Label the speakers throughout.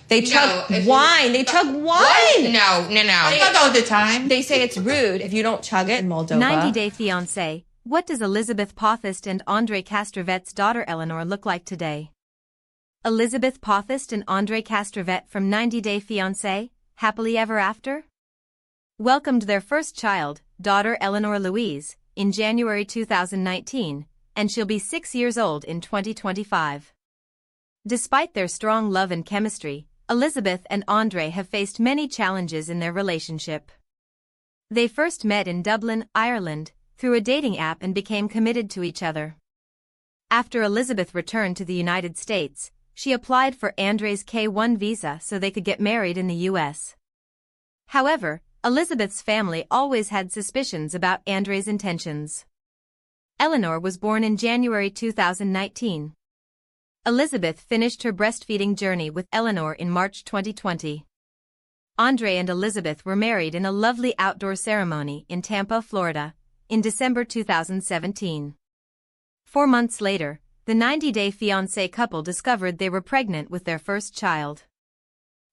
Speaker 1: They chug wine. They chug wine.
Speaker 2: No.
Speaker 3: Not all the time.
Speaker 1: They say it's rude if you don't chug it in Moldova.
Speaker 4: 90 Day Fiancé. What does Elizabeth Potthast and Andrei Castravet's daughter Eleanor look like today? Elizabeth Potthast and Andrei Castravet from 90 Day Fiancé, happily ever after? Welcomed their first child, daughter Eleanor Louise, in January 2019, and she'll be 6 years old in 2025. Despite their strong love and chemistry, Elizabeth and Andrei have faced many challenges in their relationship. They first met in Dublin, Ireland, through a dating app and became committed to each other. After Elizabeth returned to the United States, she applied for Andrei's K-1 visa so they could get married in the US. However, Elizabeth's family always had suspicions about Andrei's intentions. Eleanor was born in January 2019. Elizabeth finished her breastfeeding journey with Eleanor in March 2020. Andrei and Elizabeth were married in a lovely outdoor ceremony in Tampa, Florida, in December 2017. 4 months later, the 90-day fiancé couple discovered they were pregnant with their first child.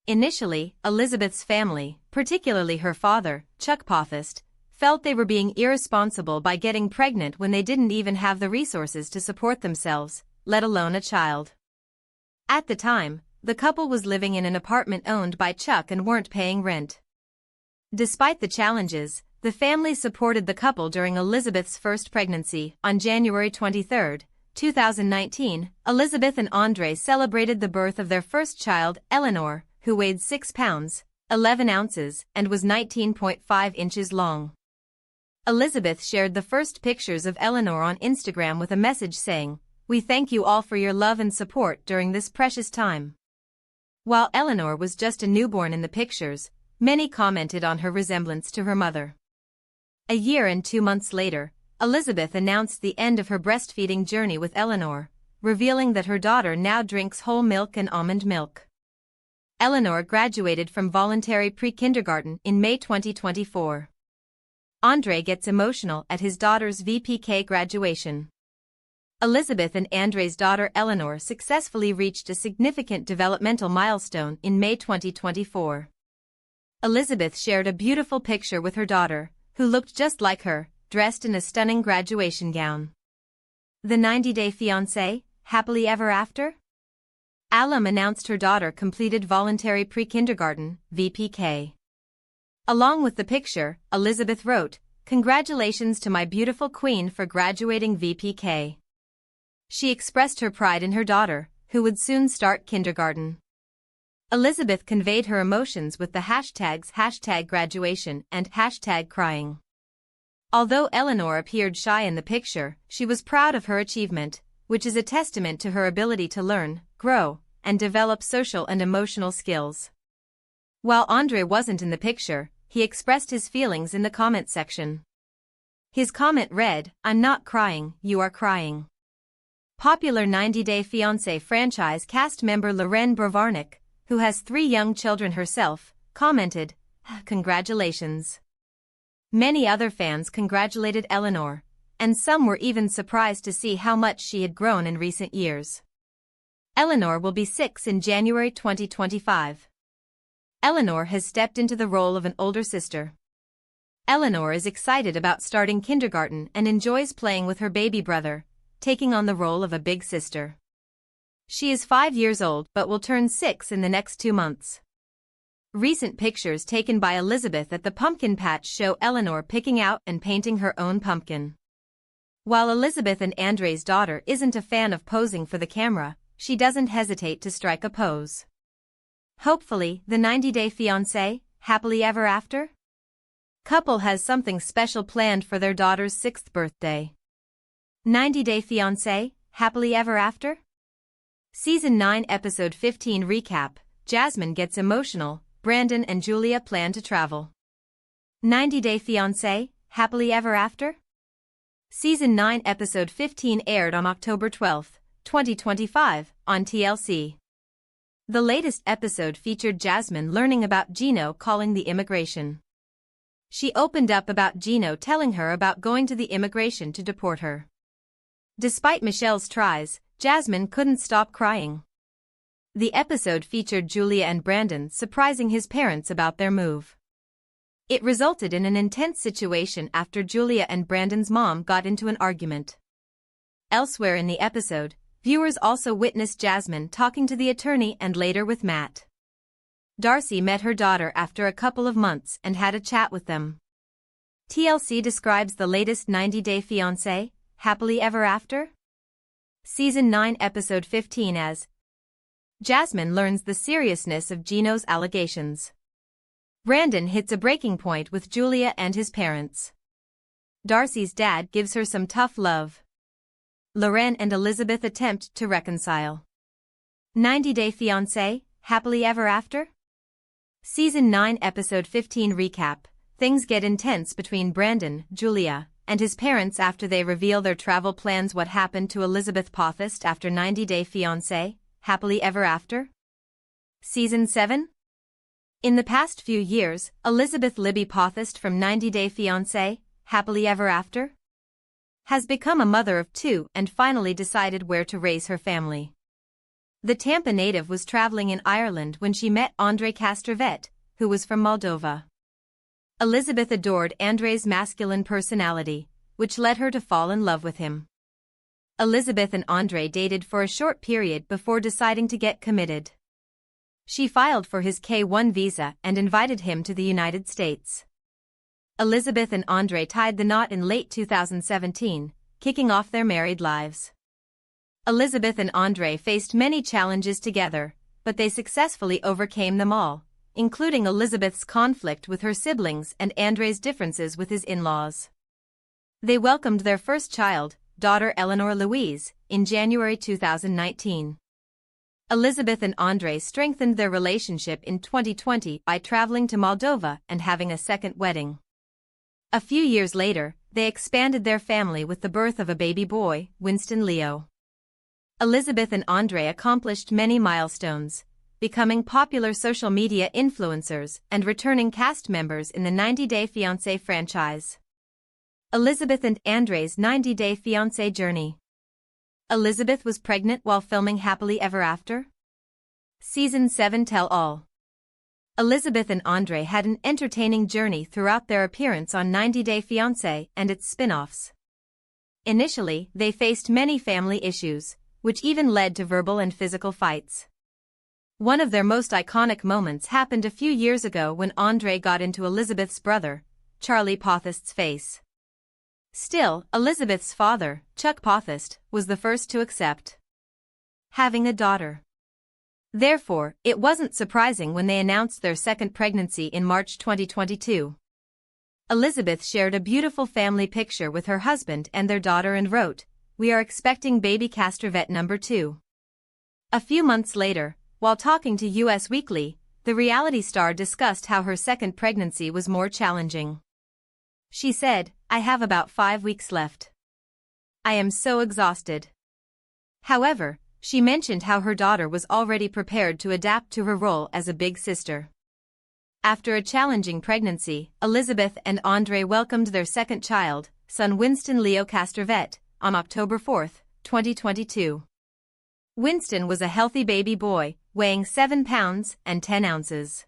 Speaker 4: Initially, Elizabeth's family, particularly her father, Chuck Potthast, felt they were being irresponsible by getting pregnant when they didn't even have the resources to support themselves, let alone a child. At the time, the couple was living in an apartment owned by Chuck and weren't paying rent. Despite the challenges, the family supported the couple during Elizabeth's first pregnancy. On January 23, 2019, Elizabeth and Andrei celebrated the birth of their first child, Eleanor, who weighed 6 pounds, 11 ounces, and was 19.5 inches long. Elizabeth shared the first pictures of Eleanor on Instagram with a message saying, "We thank you all for your love and support during this precious time." While Eleanor was just a newborn in the pictures, many commented on her resemblance to her mother. A year and 2 months later, Elizabeth announced the end of her breastfeeding journey with Eleanor, revealing that her daughter now drinks whole milk and almond milk. Eleanor graduated from voluntary pre-kindergarten in May 2024. Andrei gets emotional at his daughter's VPK graduation. Elizabeth and Andrei's daughter Eleanor successfully reached a significant developmental milestone in May 2024. Elizabeth shared a beautiful picture with her daughter, who looked just like her, dressed in a stunning graduation gown. The 90-day fiancé, happily ever after? Alum announced her daughter completed voluntary pre-kindergarten, VPK. Along with the picture, Elizabeth wrote, "Congratulations to my beautiful queen for graduating VPK." She expressed her pride in her daughter, who would soon start kindergarten. Elizabeth conveyed her emotions with the hashtags #graduation and #crying. Although Eleanor appeared shy in the picture, she was proud of her achievement, which is a testament to her ability to learn, grow, and develop social and emotional skills. While Andrei wasn't in the picture, he expressed his feelings in the comment section. His comment read, "I'm not crying, you are crying." Popular 90 Day Fiancé franchise cast member Loren Brovarnik, who has 3 young children herself, commented, "Congratulations." Many other fans congratulated Eleanor, and some were even surprised to see how much she had grown in recent years. Eleanor will be 6 in January 2025. Eleanor has stepped into the role of an older sister. Eleanor is excited about starting kindergarten and enjoys playing with her baby brother, taking on the role of a big sister. She is 5 years old but will turn 6 in the next 2 months. Recent pictures taken by Elizabeth at the pumpkin patch show Eleanor picking out and painting her own pumpkin. While Elizabeth and Andrei's daughter isn't a fan of posing for the camera, she doesn't hesitate to strike a pose. Hopefully, the 90-day fiancé, happily ever after? Couple has something special planned for their daughter's 6th birthday. 90-day fiancé, happily ever after? Season 9 Episode 15 Recap, Jasmine gets emotional, Brandon and Julia plan to travel. 90-day fiancé, happily ever after? Season 9 Episode 15 aired on October 12, 2025, on TLC. The latest episode featured Jasmine learning about Gino calling the immigration. She opened up about Gino telling her about going to the immigration to deport her. Despite Michelle's tries, Jasmine couldn't stop crying. The episode featured Julia and Brandon surprising his parents about their move. It resulted in an intense situation after Julia and Brandon's mom got into an argument. Elsewhere in the episode, viewers also witnessed Jasmine talking to the attorney and later with Matt. Darcy met her daughter after a couple of months and had a chat with them. TLC describes the latest 90-Day Fiancé, Happily Ever After? Season 9 Episode 15 as Jasmine learns the seriousness of Gino's allegations. Brandon hits a breaking point with Julia and his parents. Darcy's dad gives her some tough love. Loren and Elizabeth attempt to reconcile. 90-Day Fiancé, Happily Ever After? Season 9 Episode 15 Recap. Things get intense between Brandon, Julia, and his parents after they reveal their travel plans. What happened to Elizabeth Potthast after 90-Day Fiancé, Happily Ever After? Season 7? In the past few years, Elizabeth Libby Potthast from 90-Day Fiancé, Happily Ever After? Has become a mother of 2 and finally decided where to raise her family. The Tampa native was traveling in Ireland when she met Andrei Castravet, who was from Moldova. Elizabeth adored Andrei's masculine personality, which led her to fall in love with him. Elizabeth and Andrei dated for a short period before deciding to get committed. She filed for his K-1 visa and invited him to the United States. Elizabeth and Andrei tied the knot in late 2017, kicking off their married lives. Elizabeth and Andrei faced many challenges together, but they successfully overcame them all, including Elizabeth's conflict with her siblings and Andrei's differences with his in-laws. They welcomed their first child, daughter Eleanor Louise, in January 2019. Elizabeth and Andrei strengthened their relationship in 2020 by traveling to Moldova and having a second wedding. A few years later, they expanded their family with the birth of a baby boy, Winston Leo. Elizabeth and Andrei accomplished many milestones, becoming popular social media influencers and returning cast members in the 90-Day Fiancé franchise. Elizabeth and Andrei's 90-Day Fiancé journey. Elizabeth was pregnant while filming Happily Ever After? Season 7 Tell All. Elizabeth and Andrei had an entertaining journey throughout their appearance on 90-Day Fiancé and its spin-offs. Initially, they faced many family issues, which even led to verbal and physical fights. One of their most iconic moments happened a few years ago when Andrei got into Elizabeth's brother, Charlie Potthast's face. Still, Elizabeth's father, Chuck Potthast, was the first to accept having a daughter. Therefore, it wasn't surprising when they announced their second pregnancy in March 2022. Elizabeth shared a beautiful family picture with her husband and their daughter and wrote, "We are expecting baby Castravet number 2. A few months later, while talking to US Weekly, the reality star discussed how her second pregnancy was more challenging. She said, "I have about 5 weeks left. I am so exhausted." However, she mentioned how her daughter was already prepared to adapt to her role as a big sister. After a challenging pregnancy, Elizabeth and Andrei welcomed their second child, son Winston Leo Castravet, on October 4, 2022. Winston was a healthy baby boy, weighing 7 pounds and 10 ounces.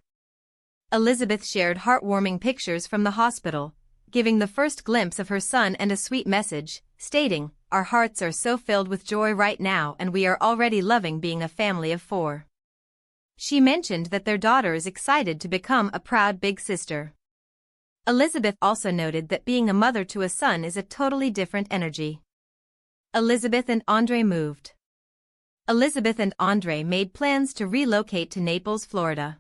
Speaker 4: Elizabeth shared heartwarming pictures from the hospital, giving the first glimpse of her son and a sweet message, stating, "Our hearts are so filled with joy right now and we are already loving being a family of 4. She mentioned that their daughter is excited to become a proud big sister. Elizabeth also noted that being a mother to a son is a totally different energy. Elizabeth and Andrei moved. Elizabeth and Andrei made plans to relocate to Naples, Florida.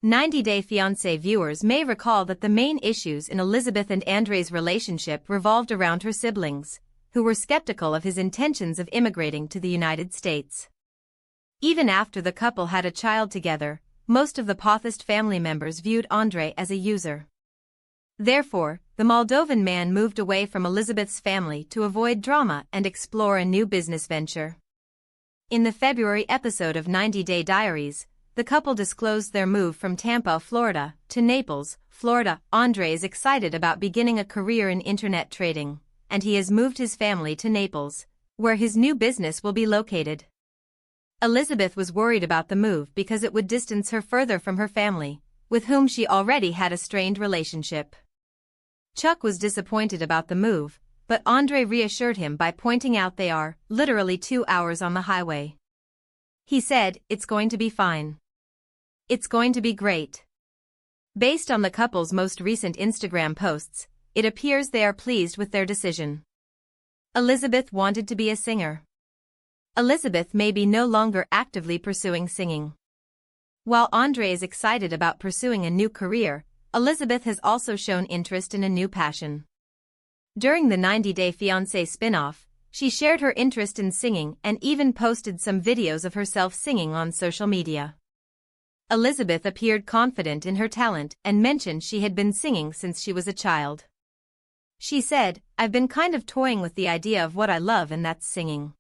Speaker 4: 90-Day Fiancé viewers may recall that the main issues in Elizabeth and Andrei's relationship revolved around her siblings, who were skeptical of his intentions of immigrating to the United States. Even after the couple had a child together, most of the Potthast family members viewed Andrei as a user. Therefore, the Moldovan man moved away from Elizabeth's family to avoid drama and explore a new business venture. In the February episode of 90-Day Diaries, the couple disclosed their move from Tampa, Florida, to Naples, Florida. Andrei is excited about beginning a career in internet trading, and he has moved his family to Naples, where his new business will be located. Elizabeth was worried about the move because it would distance her further from her family, with whom she already had a strained relationship. Chuck was disappointed about the move, but Andrei reassured him by pointing out they are literally 2 hours on the highway. He said, "It's going to be fine. It's going to be great." Based on the couple's most recent Instagram posts, it appears they are pleased with their decision. Elizabeth wanted to be a singer. Elizabeth may be no longer actively pursuing singing. While Andrei is excited about pursuing a new career, Elizabeth has also shown interest in a new passion. During the 90-Day Fiancé spin-off, she shared her interest in singing and even posted some videos of herself singing on social media. Elizabeth appeared confident in her talent and mentioned she had been singing since she was a child. She said, "I've been kind of toying with the idea of what I love, and that's singing."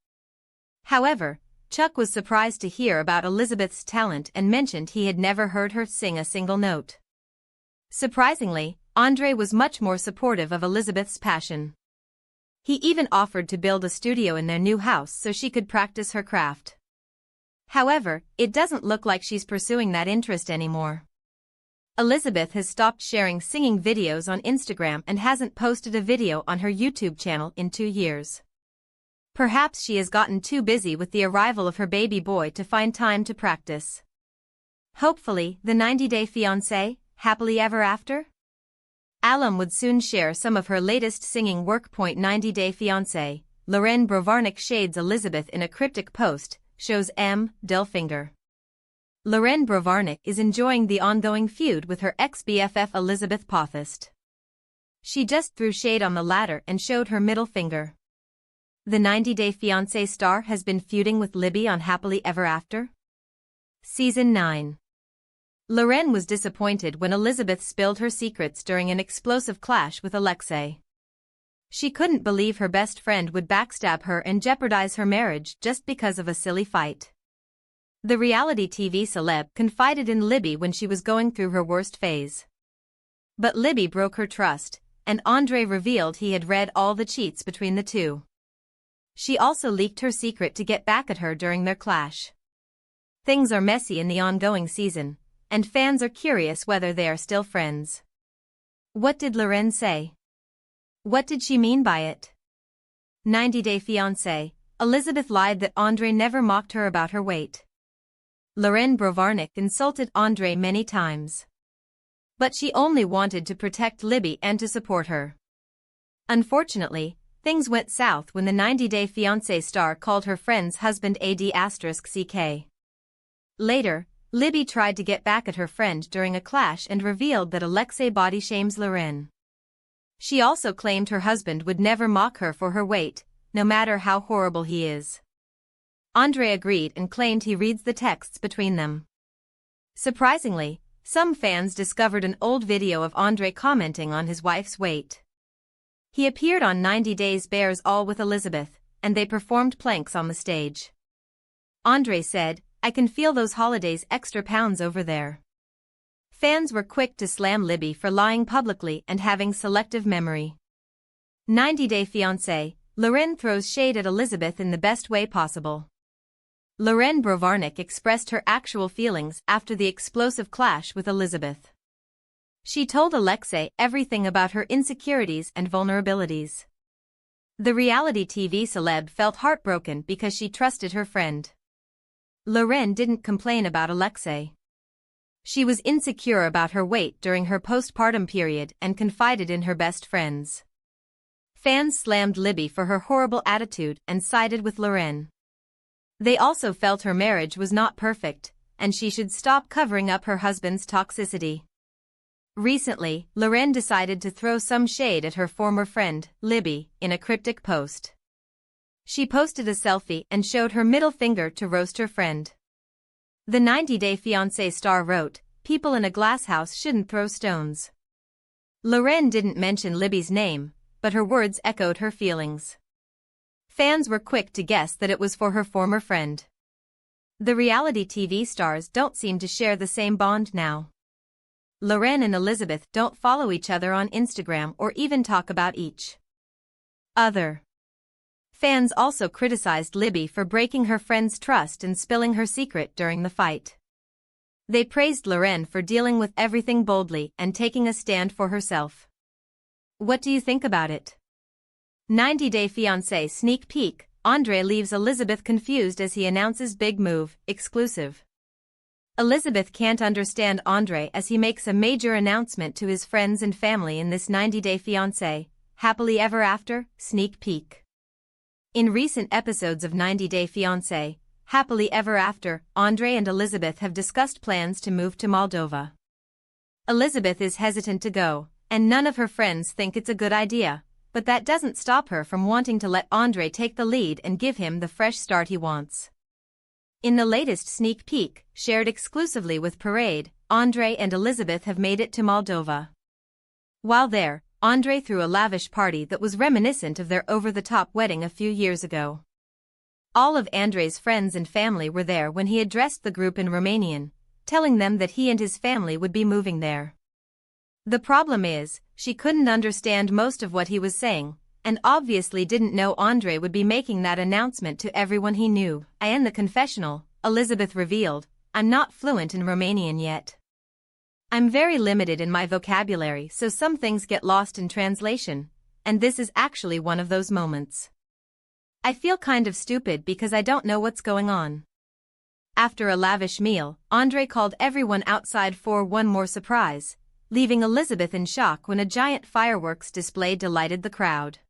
Speaker 4: However, Chuck was surprised to hear about Elizabeth's talent and mentioned he had never heard her sing a single note. Surprisingly, Andrei was much more supportive of Elizabeth's passion. He even offered to build a studio in their new house so she could practice her craft. However, it doesn't look like she's pursuing that interest anymore. Elizabeth has stopped sharing singing videos on Instagram and hasn't posted a video on her YouTube channel in 2 years. Perhaps she has gotten too busy with the arrival of her baby boy to find time to practice. Hopefully, the 90-Day Fiancé, happily ever after? Alum would soon share some of her latest singing work. 90-Day Fiancé, Loren Brovarnik shades Elizabeth in a cryptic post, shows middle finger. Loren Brovarnik is enjoying the ongoing feud with her ex-BFF Elizabeth Potthast. She just threw shade on the latter and showed her middle finger. The 90-Day Fiancé star has been feuding with Libby on Happily Ever After? Season 9. Loren was disappointed when Elizabeth spilled her secrets during an explosive clash with Alexei. She couldn't believe her best friend would backstab her and jeopardize her marriage just because of a silly fight. The reality TV celeb confided in Libby when she was going through her worst phase. But Libby broke her trust, and Andrei revealed he had read all the cheats between the two. She also leaked her secret to get back at her during their clash. Things are messy in the ongoing season, and fans are curious whether they are still friends. What did Loren say? What did she mean by it? 90-Day Fiancé, Elizabeth lied that Andrei never mocked her about her weight. Loren Brovarnik insulted Andrei many times. But she only wanted to protect Libby and to support her. Unfortunately, things went south when the 90-Day Fiancé star called her friend's husband AD*CK. Later, Libby tried to get back at her friend during a clash and revealed that Alexei body shames Loren. She also claimed her husband would never mock her for her weight, no matter how horrible he is. Andrei agreed and claimed he reads the texts between them. Surprisingly, some fans discovered an old video of Andrei commenting on his wife's weight. He appeared on 90 Days Bears All with Elizabeth, and they performed planks on the stage. Andrei said, "I can feel those holidays extra pounds over there." Fans were quick to slam Libby for lying publicly and having selective memory. 90-Day Fiancé, Loren throws shade at Elizabeth in the best way possible. Loren Brovarnik expressed her actual feelings after the explosive clash with Elizabeth. She told Alexei everything about her insecurities and vulnerabilities. The reality TV celeb felt heartbroken because she trusted her friend. Loren didn't complain about Alexei. She was insecure about her weight during her postpartum period and confided in her best friends. Fans slammed Libby for her horrible attitude and sided with Loren. They also felt her marriage was not perfect, and she should stop covering up her husband's toxicity. Recently, Loren decided to throw some shade at her former friend, Libby, in a cryptic post. She posted a selfie and showed her middle finger to roast her friend. The 90-Day Fiancé star wrote, "People in a glass house shouldn't throw stones." Loren didn't mention Libby's name, but her words echoed her feelings. Fans were quick to guess that it was for her former friend. The reality TV stars don't seem to share the same bond now. Loren and Elizabeth don't follow each other on Instagram or even talk about each other. Fans also criticized Libby for breaking her friend's trust and spilling her secret during the fight. They praised Loren for dealing with everything boldly and taking a stand for herself. What do you think about it? 90 Day Fiancé sneak peek. Andrei leaves Elizabeth confused as he announces big move, exclusive. Elizabeth can't understand Andrei as he makes a major announcement to his friends and family in this 90 Day Fiancé, happily ever after, sneak peek. In recent episodes of 90 Day Fiancé, happily ever after, Andrei and Elizabeth have discussed plans to move to Moldova. Elizabeth is hesitant to go, and none of her friends think it's a good idea, but that doesn't stop her from wanting to let Andrei take the lead and give him the fresh start he wants. In the latest sneak peek, shared exclusively with Parade, Andrei and Elizabeth have made it to Moldova. While there, Andrei threw a lavish party that was reminiscent of their over-the-top wedding a few years ago. All of Andrei's friends and family were there when he addressed the group in Romanian, telling them that he and his family would be moving there. The problem is, she couldn't understand most of what he was saying, and obviously didn't know Andrei would be making that announcement to everyone he knew. In the confessional, Elizabeth revealed, "I'm not fluent in Romanian yet. I'm very limited in my vocabulary, so some things get lost in translation, and this is actually one of those moments. I feel kind of stupid because I don't know what's going on." After a lavish meal, Andrei called everyone outside for one more surprise, leaving Elizabeth in shock when a giant fireworks display delighted the crowd.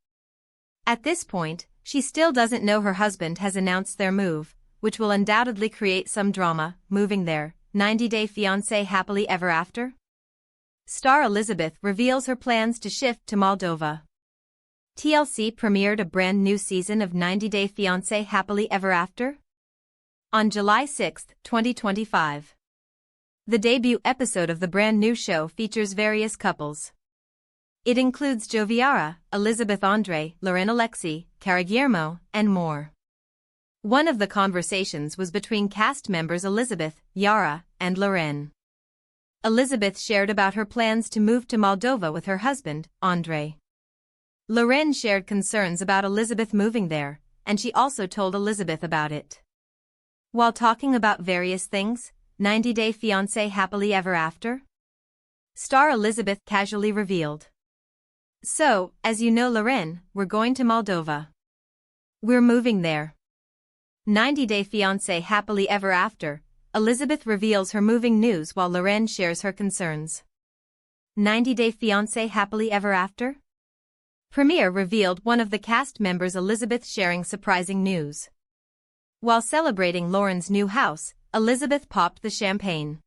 Speaker 4: At this point, she still doesn't know her husband has announced their move, which will undoubtedly create some drama. Moving there, 90 Day Fiancé happily ever after? Star Elizabeth reveals her plans to shift to Moldova. TLC premiered a brand new season of 90 Day Fiancé happily ever after? On July 6, 2025. The debut episode of the brand new show features various couples. It includes Joviara, Elizabeth Andrei, Loren Alexei, Cara Guillermo, and more. One of the conversations was between cast members Elizabeth, Yara, and Loren. Elizabeth shared about her plans to move to Moldova with her husband, Andrei. Loren shared concerns about Elizabeth moving there, and she also told Elizabeth about it. While talking about various things, 90 Day Fiancé happily ever after? Star Elizabeth casually revealed. "So, as you know Loren, we're going to Moldova. We're moving there." 90 Day Fiancé happily ever after, Elizabeth reveals her moving news while Loren shares her concerns. 90 Day Fiancé happily ever after? Premiere revealed one of the cast members Elizabeth sharing surprising news. While celebrating Loren's new house, Elizabeth popped the champagne.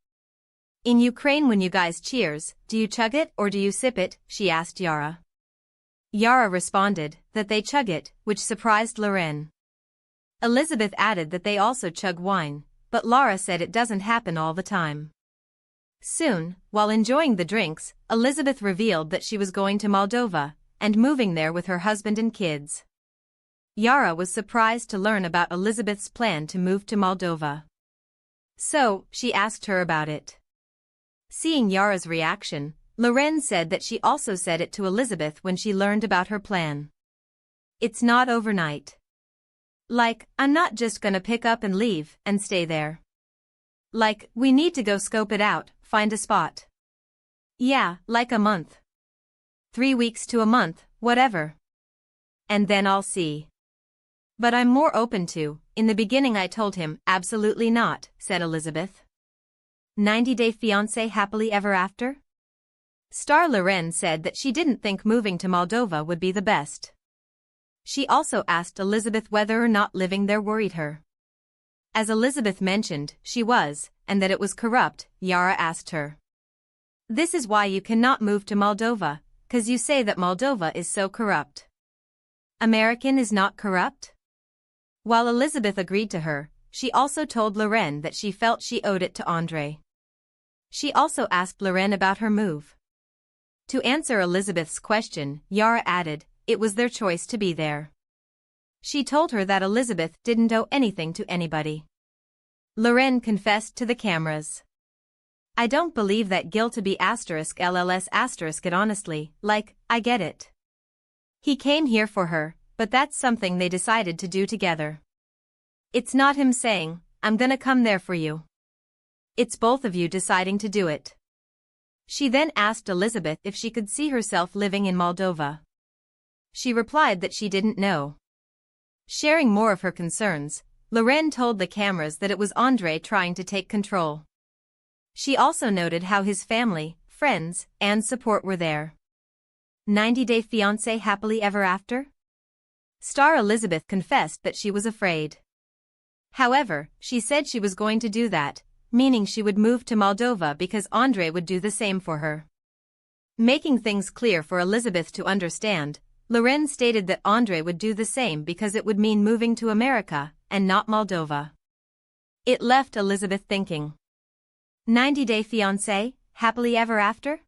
Speaker 4: "In Ukraine when you guys cheers, do you chug it or do you sip it?" she asked Yara. Yara responded that they chug it, which surprised Loren. Elizabeth added that they also chug wine, but Lara said it doesn't happen all the time. Soon, while enjoying the drinks, Elizabeth revealed that she was going to Moldova and moving there with her husband and kids. Yara was surprised to learn about Elizabeth's plan to move to Moldova. So, she asked her about it. Seeing Yara's reaction, Loren said that she also said it to Elizabeth when she learned about her plan. "It's not overnight. Like, I'm not just gonna pick up and leave and stay there. Like, we need to go scope it out, find a spot. Yeah, like a month. 3 weeks to a month, whatever. And then I'll see. But I'm more open to." "In the beginning I told him, absolutely not," said Elizabeth. 90 Day Fiancé happily ever after? Star Loren said that she didn't think moving to Moldova would be the best. She also asked Elizabeth whether or not living there worried her. As Elizabeth mentioned, she was, and that it was corrupt, Yara asked her. "This is why you cannot move to Moldova, 'cause you say that Moldova is so corrupt. American is not corrupt?" While Elizabeth agreed to her, she also told Loren that she felt she owed it to Andrei. She also asked Loren about her move. To answer Elizabeth's question, Yara added, it was their choice to be there. She told her that Elizabeth didn't owe anything to anybody. Loren confessed to the cameras. "I don't believe that guilt to be *LLS*. It honestly, like, I get it. He came here for her, but that's something they decided to do together. It's not him saying, "I'm gonna come there for you." It's both of you deciding to do it. She then asked Elizabeth if she could see herself living in Moldova. She replied that she didn't know. Sharing more of her concerns, Loren told the cameras that it was Andrei trying to take control. She also noted how his family, friends, and support were there. 90-day fiancé happily ever after? Star Elizabeth confessed that she was afraid. However, she said she was going to do that, meaning she would move to Moldova because Andrei would do the same for her. Making things clear for Elizabeth to understand, Loren stated that Andrei would do the same because it would mean moving to America, and not Moldova. It left Elizabeth thinking. 90-day fiancé, happily ever after?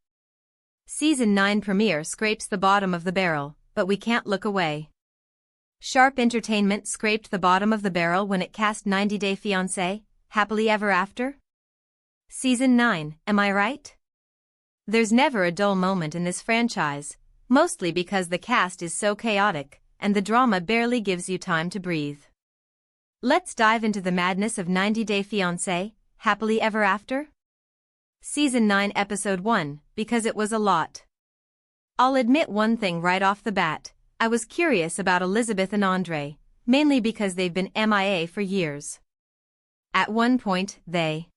Speaker 4: Season 9 premiere scrapes the bottom of the barrel, but we can't look away. Sharp Entertainment scraped the bottom of the barrel when it cast 90-day fiancé, happily ever after? Season 9, am I right? There's never a dull moment in this franchise, mostly because the cast is so chaotic, and the drama barely gives you time to breathe. Let's dive into the madness of 90-day fiancé, happily ever after? Season 9 Episode 1, because it was a lot. I'll admit one thing right off the bat. I was curious about Elizabeth and Andrei, mainly because they've been MIA for years. At one point, they